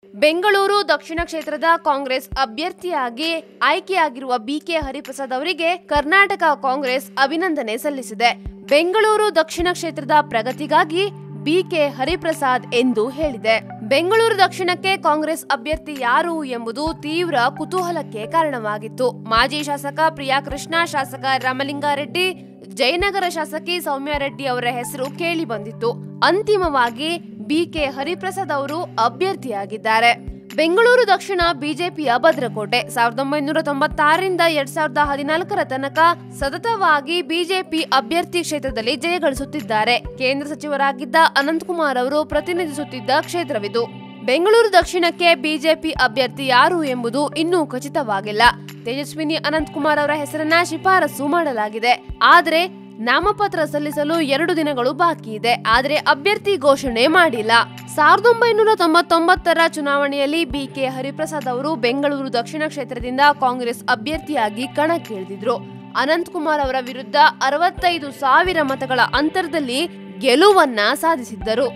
ಬೆಂಗಳೂರು ದಕ್ಷಿಣ ಕ್ಷೇತ್ರದ ಕಾಂಗ್ರೆಸ್ ಅಭ್ಯರ್ಥಿಯಾಗಿ ಆಯ್ಕೆಯಾಗಿರುವ ಬಿಕೆ ಹರಿಪ್ರಸಾದ್ ಅವರಿಗೆ ಕರ್ನಾಟಕ ಕಾಂಗ್ರೆಸ್ ಅಭಿನಂದನೆ ಸಲ್ಲಿಸಿದೆ. ಬೆಂಗಳೂರು ದಕ್ಷಿಣ ಕ್ಷೇತ್ರದ ಪ್ರಗತಿಗಾಗಿ ಬಿಕೆ ಹರಿಪ್ರಸಾದ್ ಎಂದು ಹೇಳಿದೆ. ಬೆಂಗಳೂರು ದಕ್ಷಿಣಕ್ಕೆ ಕಾಂಗ್ರೆಸ್ ಅಭ್ಯರ್ಥಿ ಯಾರು ಎಂಬುದು ತೀವ್ರ ಕುತೂಹಲಕ್ಕೆ ಕಾರಣವಾಗಿತ್ತು. ಮಾಜಿ ಶಾಸಕ ಪ್ರಿಯಾ ಕೃಷ್ಣ, ಶಾಸಕ ರಾಮಲಿಂಗಾರೆಡ್ಡಿ, ಜಯನಗರ ಶಾಸಕಿ ಸೌಮ್ಯ ರೆಡ್ಡಿ ಅವರ ಹೆಸರು ಕೇಳಿ ಬಂದಿತ್ತು. ಅಂತಿಮವಾಗಿ ಬಿಕೆ ಹರಿಪ್ರಸಾದ್ ಅವರು ಅಭ್ಯರ್ಥಿಯಾಗಿದ್ದಾರೆ. ಬೆಂಗಳೂರು ದಕ್ಷಿಣ ಬಿಜೆಪಿಯ ಭದ್ರಕೋಟೆ. 1996ರಿಂದ 2014ರ ತನಕ ಸತತವಾಗಿ ಬಿಜೆಪಿ ಅಭ್ಯರ್ಥಿ ಕ್ಷೇತ್ರದಲ್ಲಿ ಜಯಗಳಿಸುತ್ತಿದ್ದಾರೆ. ಕೇಂದ್ರ ಸಚಿವರಾಗಿದ್ದ ಅನಂತಕುಮಾರ್ ಅವರು ಪ್ರತಿನಿಧಿಸುತ್ತಿದ್ದ ಕ್ಷೇತ್ರವಿದು. ಬೆಂಗಳೂರು ದಕ್ಷಿಣಕ್ಕೆ ಬಿಜೆಪಿ ಅಭ್ಯರ್ಥಿ ಯಾರು ಎಂಬುದು ಇನ್ನೂ ಖಚಿತವಾಗಿಲ್ಲ. ತೇಜಸ್ವಿನಿ ಅನಂತಕುಮಾರ್ ಅವರ ಹೆಸರನ್ನ ಶಿಫಾರಸು ಮಾಡಲಾಗಿದೆ. ಆದರೆ ನಾಮಪತ್ರ ಸಲ್ಲಿಸಲು 2 ದಿನಗಳು ಬಾಕಿ ಇದೆ. ಆದರೆ ಅಭ್ಯರ್ಥಿ ಘೋಷಣೆ ಮಾಡಿಲ್ಲ. 1999ರ ಚುನಾವಣೆಯಲ್ಲಿ ಬಿಕೆ ಹರಿಪ್ರಸಾದ್ ಅವರು ಬೆಂಗಳೂರು ದಕ್ಷಿಣ ಕ್ಷೇತ್ರದಿಂದ ಕಾಂಗ್ರೆಸ್ ಅಭ್ಯರ್ಥಿಯಾಗಿ ಕಣಕ್ಕಿಳಿದಿದ್ರು. ಅನಂತಕುಮಾರ್ ಅವರ ವಿರುದ್ಧ 65,000 ಮತಗಳ ಅಂತರದಲ್ಲಿ ಗೆಲುವನ್ನ ಸಾಧಿಸಿದ್ದರು.